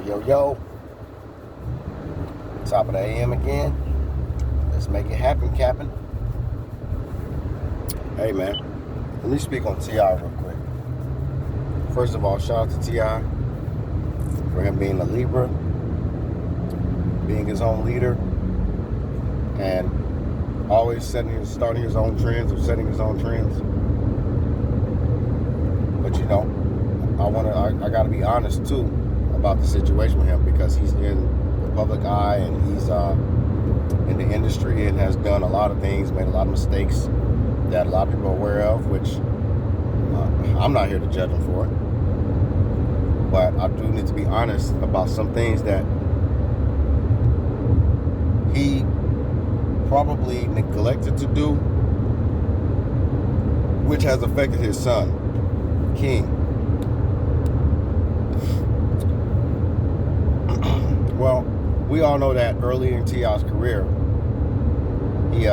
Yo, yo, top of the AM again. Let's make it happen, Captain. Hey, man, let me speak on T.I. real quick. First of all, shout out to T.I. for him being a Libra, being his own leader, and always starting his own trends or setting his own trends. But you know, I gotta be honest too about the situation with him, because he's in the public eye and he's in the industry and has done a lot of things, made a lot of mistakes that a lot of people are aware of, which I'm not here to judge him for it. But I do need to be honest about some things that he probably neglected to do, which has affected his son, King. Well, we all know that early in T.I.'s career, he he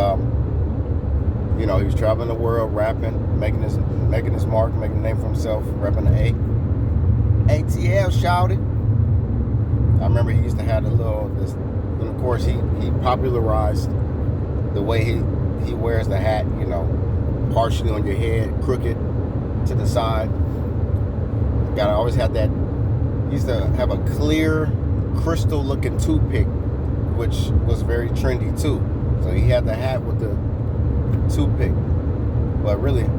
was traveling the world, rapping, making his mark, making a name for himself, repping the ATL shouted. I remember he used to have and of course he popularized the way he wears the hat, partially on your head, crooked to the side. Gotta always have that. He used to have a clear, crystal looking toothpick, which was very trendy too. So he had the hat with the toothpick, but really it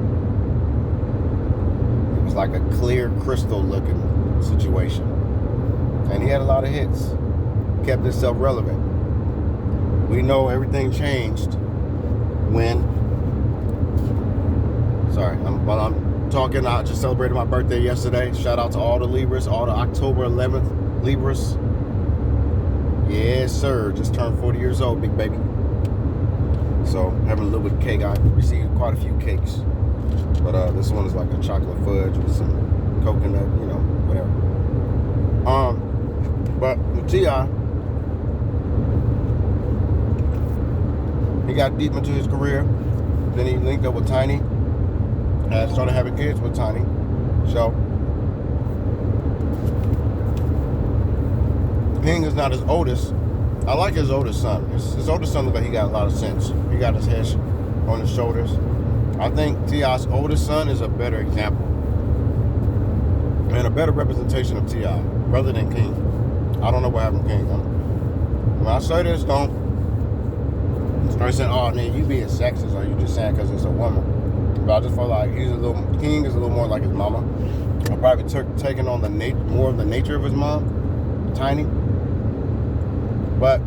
was like a clear crystal looking situation. And he had a lot of hits, kept himself relevant. We know everything changed when while I'm talking, I just celebrated my birthday yesterday. Shout out to all the Libras, all the October 11th Libras. Yes, sir. Just turned 40 years old, big baby. So, having a little bit of cake. I received quite a few cakes. But this one is like a chocolate fudge with some coconut, whatever. But with T.I., he got deep into his career. Then he linked up with Tiny. Started having kids with Tiny. So, King is not his oldest. I like his oldest son. His oldest son looks like he got a lot of sense. He got his head on his shoulders. I think T.I.'s oldest son is a better example and a better representation of T.I. rather than King. I don't know what happened to King. When I say this, don't start saying, "Oh, man, you being sexist," or you just saying because it's a woman. But I just feel like King is a little more like his mama. I'm probably taking on more of the nature of his mom, Tiny. But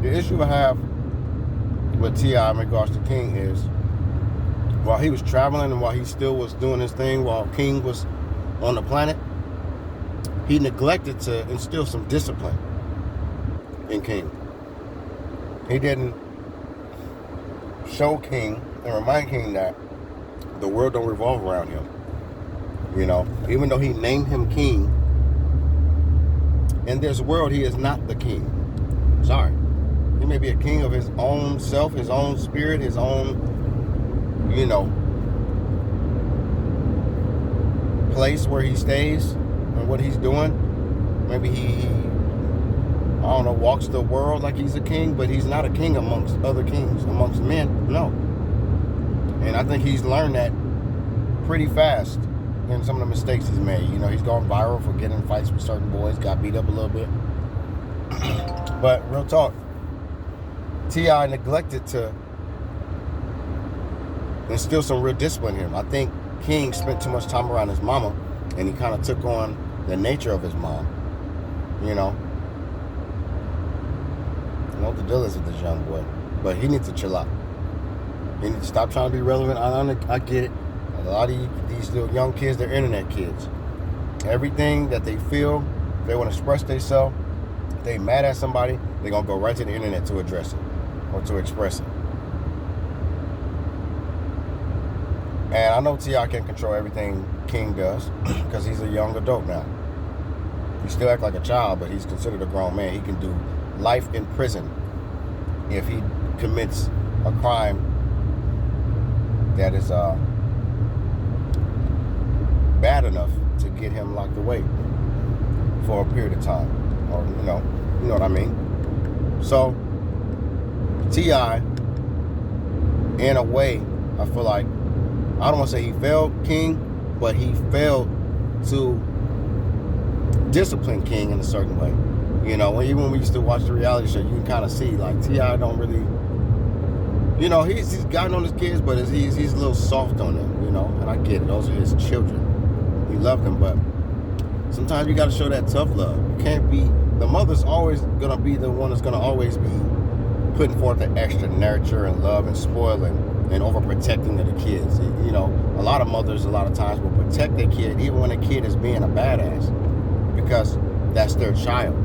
the issue I have with T.I. in regards to King is, while he was traveling and while he still was doing his thing, while King was on the planet, he neglected to instill some discipline in King. He didn't show King and remind King that the world don't revolve around him. Even though he named him King, in this world, he is not the king. Sorry. He may be a king of his own self, his own spirit, his own, place where he stays and what he's doing. Maybe he, walks the world like he's a king, but he's not a king amongst other kings, amongst men, no. And I think he's learned that pretty fast in some of the mistakes he's made. He's gone viral for getting in fights with certain boys, got beat up a little bit. But real talk, T.I. neglected to instill some real discipline in him. I think King spent too much time around his mama, and he kind of took on the nature of his mom. You know what the deal is with this young boy. But he needs to chill out. He needs to stop trying to be relevant. I get it. A lot of these little young kids, they're internet kids. Everything that they feel, they want to express themselves. If they mad at somebody, they're going to go right to the internet to address it or to express it. And I know T.I. can't control everything King does because he's a young adult now. He still acts like a child, but he's considered a grown man. He can do life in prison if he commits a crime that is bad enough to get him locked away. for a period of time, or you know what I mean. So T.I., in a way, I feel like, I don't want to say he failed King, but he failed to discipline King in a certain way. You know, even when we used to watch the reality show, you can kind of see like T.I. don't really, you know, he's gotten on his kids, but he's a little soft on them, you know, and I get it. Those are his children. He loved them, but sometimes you got to show that tough love. You can't be, the mother's always going to be the one that's going to always be putting forth the extra nurture and love and spoiling and overprotecting of the kids. You know, a lot of mothers a lot of times will protect their kid even when the kid is being a badass because that's their child.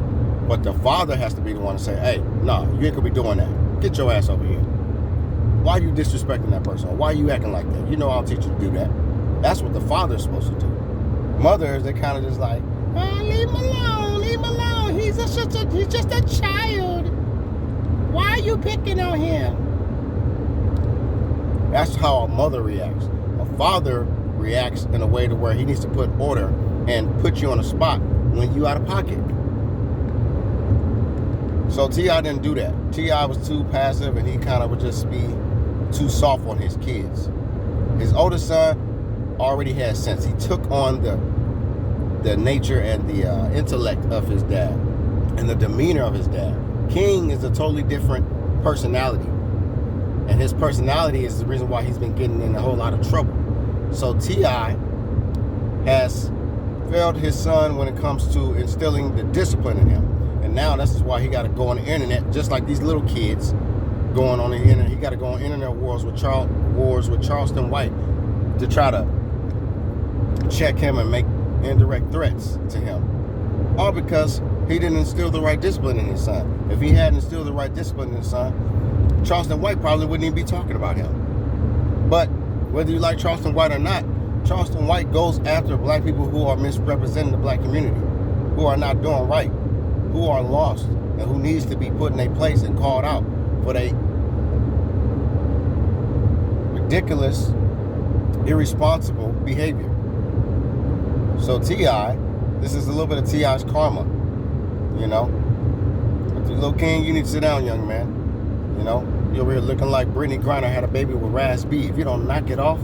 But the father has to be the one to say, hey, no, you ain't gonna be doing that. Get your ass over here. Why are you disrespecting that person? Why are you acting like that? You know I'll teach you to do that. That's what the father's supposed to do. Mothers, they kind of just like, oh, leave him alone, leave him alone. He's just a child. Why are you picking on him? That's how a mother reacts. A father reacts in a way to where he needs to put order and put you on a spot when you out of pocket. So T.I. didn't do that. T.I. was too passive, and he kind of would just be too soft on his kids. His oldest son already had sense. He took on the nature and the intellect of his dad and the demeanor of his dad. King is a totally different personality, and his personality is the reason why he's been getting in a whole lot of trouble. So T.I. has failed his son when it comes to instilling the discipline in him. And now this is why he got to go on the internet, just like these little kids going on the internet. He got to go on internet wars with Charleston White to try to check him and make indirect threats to him. All because he didn't instill the right discipline in his son. If he hadn't instilled the right discipline in his son, Charleston White probably wouldn't even be talking about him. But whether you like Charleston White or not, Charleston White goes after black people who are misrepresenting the black community, who are not doing right, who are lost, and who needs to be put in a place and called out for their ridiculous, irresponsible behavior. So T.I., this is a little bit of T.I.'s karma, you know. But Lil King, you need to sit down, young man. You know, you're over here looking like Brittany Griner had a baby with Raz B. If you don't knock it off,